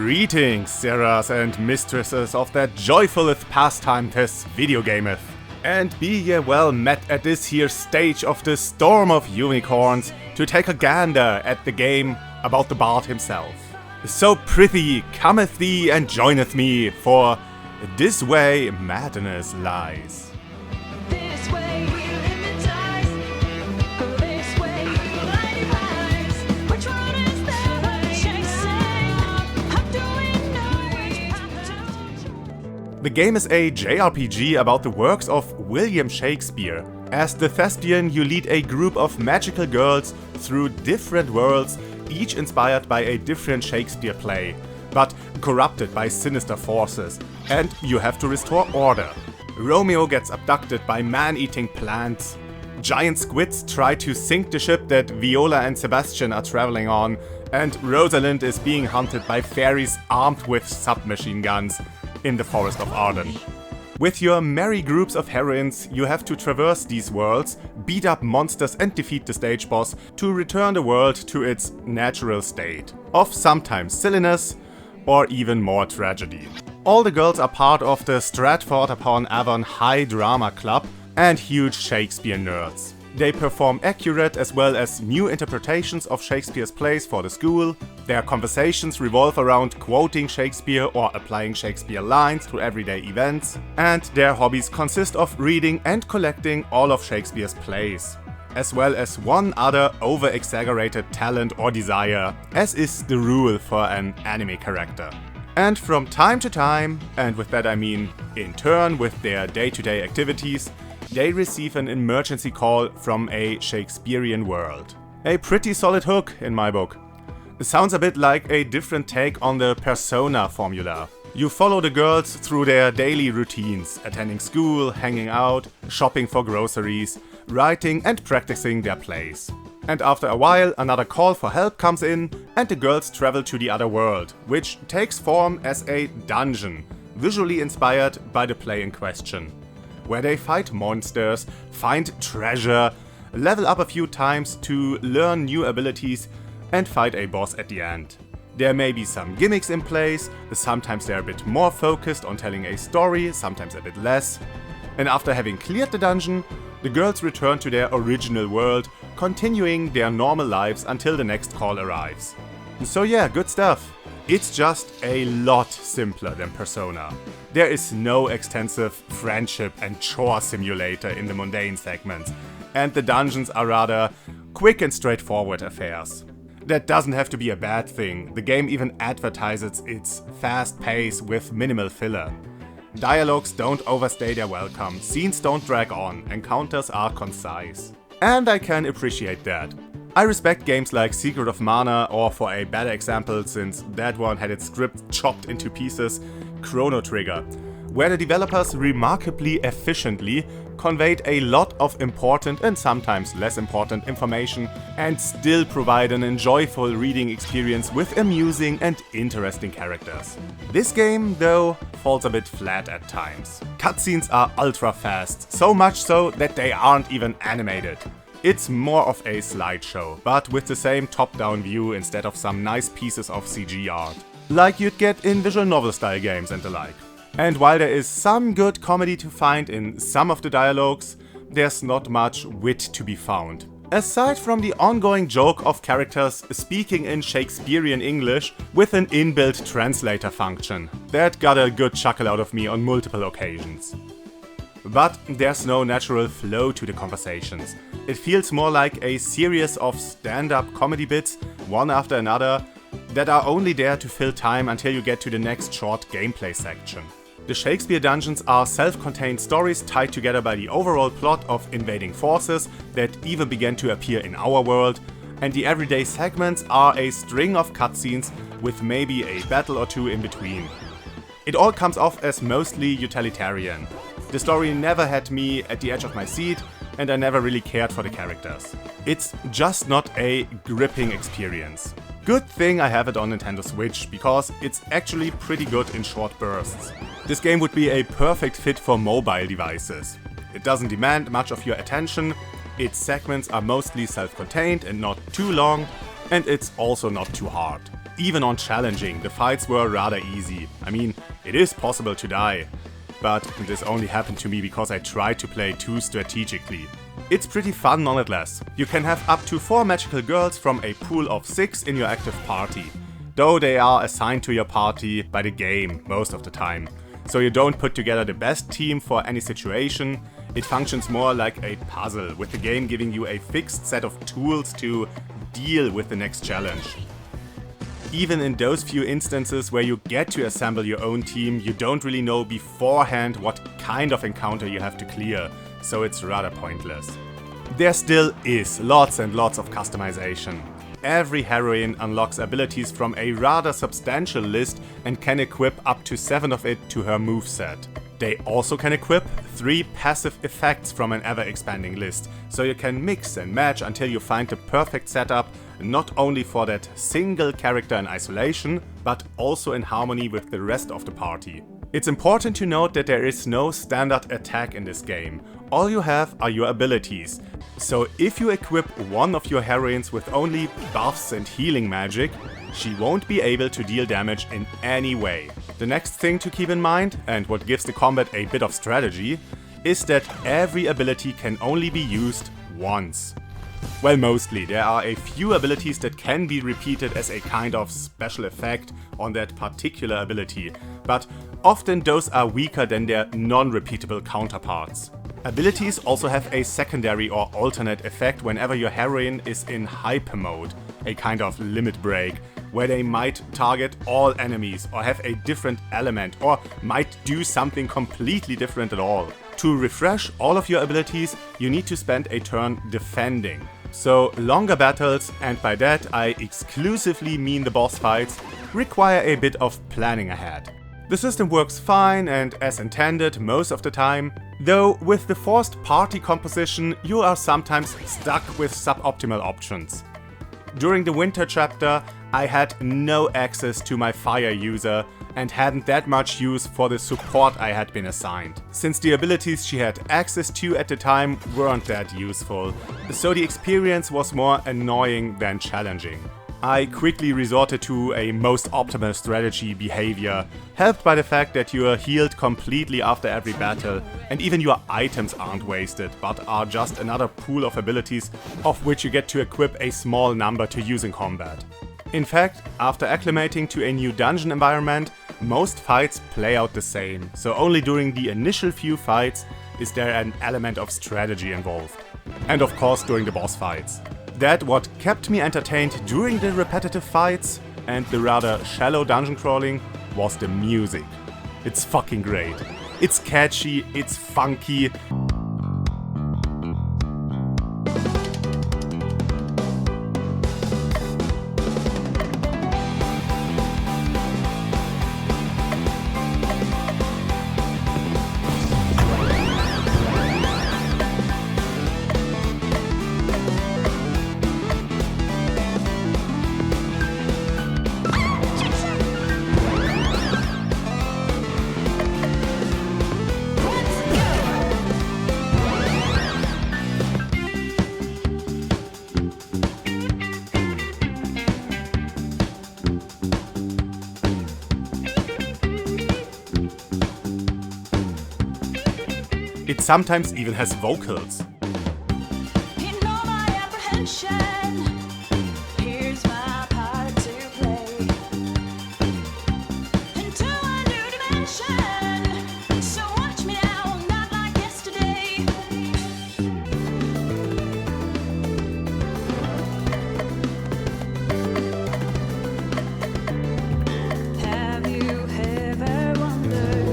Greetings, sirs and mistresses of that joyfuleth pastime this video gameth. And be ye well met at this here stage of the storm of unicorns to take a gander at the game about the bard himself. So prithee, cometh thee and joineth me, for this way madness lies. This way we limit ties. This way we light eyes. Which one is that we're chasing? How do we know which path to choose? The game is a JRPG about the works of William Shakespeare. As the thespian, you lead a group of magical girls through different worlds, each inspired by a different Shakespeare play, but corrupted by sinister forces, and you have to restore order. Romeo gets abducted by man-eating plants. Giant squids try to sink the ship that Viola and Sebastian are traveling on, and Rosalind is being hunted by fairies armed with submachine guns in the Forest of Arden. With your merry groups of heroines, you have to traverse these worlds, beat up monsters and defeat the stage boss to return the world to its natural state of sometimes silliness or even more tragedy. All the girls are part of the Stratford-upon-Avon High Drama Club and huge Shakespeare nerds. They perform accurate as well as new interpretations of Shakespeare's plays for the school. Their conversations revolve around quoting Shakespeare or applying Shakespeare lines to everyday events. And their hobbies consist of reading and collecting all of Shakespeare's plays, as well as one other over-exaggerated talent or desire, as is the rule for an anime character. And from time to time, and with that I mean in turn with their day-to-day activities, they receive an emergency call from a Shakespearian world. A pretty solid hook in my book. It sounds a bit like a different take on the Persona formula. You follow the girls through their daily routines, attending school, hanging out, shopping for groceries, writing and practicing their plays. And after a while, another call for help comes in and the girls travel to the other world, which takes form as a dungeon, visually inspired by the play in question, where they fight monsters, find treasure, level up a few times to learn new abilities and fight a boss at the end. There may be some gimmicks in place, sometimes they're a bit more focused on telling a story, sometimes a bit less. And after having cleared the dungeon, the girls return to their original world, continuing their normal lives until the next call arrives. So yeah, good stuff. It's just a lot simpler than Persona. There is no extensive friendship and chore simulator in the mundane segments, and the dungeons are rather quick and straightforward affairs. That doesn't have to be a bad thing. The game even advertises its fast pace with minimal filler. Dialogues don't overstay their welcome, scenes don't drag on, encounters are concise. And I can appreciate that. I respect games like Secret of Mana, or for a better example, since that one had its script chopped into pieces, Chrono Trigger, where the developers remarkably efficiently conveyed a lot of important and sometimes less important information and still provide an enjoyable reading experience with amusing and interesting characters. This game, though, falls a bit flat at times. Cutscenes are ultra fast, so much so that they aren't even animated. It's more of a slideshow, but with the same top-down view instead of some nice pieces of CG art, like you'd get in visual novel style games and the like. And while there is some good comedy to find in some of the dialogues, there's not much wit to be found. Aside from the ongoing joke of characters speaking in Shakespearian English with an inbuilt translator function, that got a good chuckle out of me on multiple occasions. But there's no natural flow to the conversations. It feels more like a series of stand-up comedy bits, one after another, that are only there to fill time until you get to the next short gameplay section. The Shakespeare dungeons are self-contained stories tied together by the overall plot of invading forces that even began to appear in our world, and the everyday segments are a string of cutscenes with maybe a battle or two in between. It all comes off as mostly utilitarian. The story never had me at the edge of my seat, and I never really cared for the characters. It's just not a gripping experience. Good thing I have it on Nintendo Switch, because it's actually pretty good in short bursts. This game would be a perfect fit for mobile devices. It doesn't demand much of your attention, its segments are mostly self-contained and not too long, and it's also not too hard. even on challenging, the fights were rather easy. I mean, it is possible to die, but this only happened to me because I tried to play too strategically. It's pretty fun nonetheless. You can have up to 4 magical girls from a pool of 6 in your active party, though they are assigned to your party by the game most of the time. So you don't put together the best team for any situation. It functions more like a puzzle, with the game giving you a fixed set of tools to deal with the next challenge. Even in those few instances where you get to assemble your own team, you don't really know beforehand what kind of encounter you have to clear, so it's rather pointless. There still is lots and lots of customization. Every heroine unlocks abilities from a rather substantial list and can equip up to 7 of it to her moveset. They also can equip 3 passive effects from an ever-expanding list, so you can mix and match until you find the perfect setup, not only for that single character in isolation, but also in harmony with the rest of the party. It's important to note that there is no standard attack in this game. All you have are your abilities. So if you equip one of your heroines with only buffs and healing magic, she won't be able to deal damage in any way. The next thing to keep in mind, and what gives the combat a bit of strategy, is that every ability can only be used once. Well, mostly. There are a few abilities that can be repeated as a kind of special effect on that particular ability, but often those are weaker than their non-repeatable counterparts. Abilities also have a secondary or alternate effect whenever your heroine is in hyper mode, a kind of limit break, where they might target all enemies or have a different element or might do something completely different at all. To refresh all of your abilities, you need to spend a turn defending. So longer battles, and by that I exclusively mean the boss fights, require a bit of planning ahead. The system works fine and as intended most of the time, though with the forced party composition you are sometimes stuck with suboptimal options. During the winter chapter, I had no access to my fire user and hadn't that much use for the support I had been assigned, since the abilities she had access to at the time weren't that useful, so the experience was more annoying than challenging. I quickly resorted to a most optimal strategy behavior, helped by the fact that you are healed completely after every battle, and even your items aren't wasted, but are just another pool of abilities of which you get to equip a small number to use in combat. In fact, after acclimating to a new dungeon environment, most fights play out the same, so only during the initial few fights is there an element of strategy involved. And of course during the boss fights. That what kept me entertained during the repetitive fights and the rather shallow dungeon crawling was the music. It's fucking great. It's catchy, it's funky. It sometimes even has vocals. You know my apprehension. Here's my part to play into a new dimension. So watch me now, not like yesterday. Have you ever wondered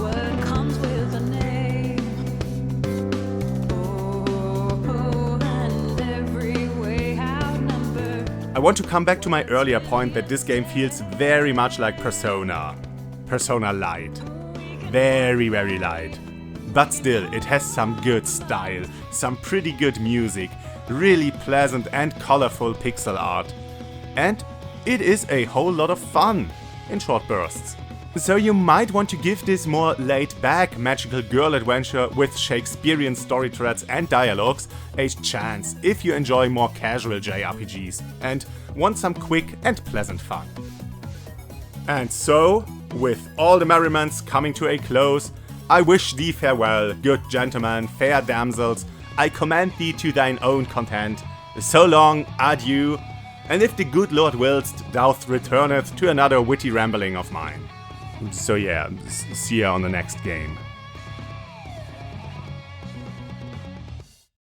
what comes with a name? I want to come back to my earlier point that this game feels very much like Persona. Persona Light. Very, very light. But still, it has some good style, some pretty good music, really pleasant and colorful pixel art. And it is a whole lot of fun, in short bursts. So you might want to give this more laid-back magical girl adventure with Shakespearean story threads and dialogues a chance if you enjoy more casual JRPGs and want some quick and pleasant fun. And so, with all the merriments coming to a close, I wish thee farewell, good gentlemen, fair damsels, I commend thee to thine own content. So long, adieu, and if the good Lord willst, thou returneth to another witty rambling of mine. So yeah, see ya on the next game.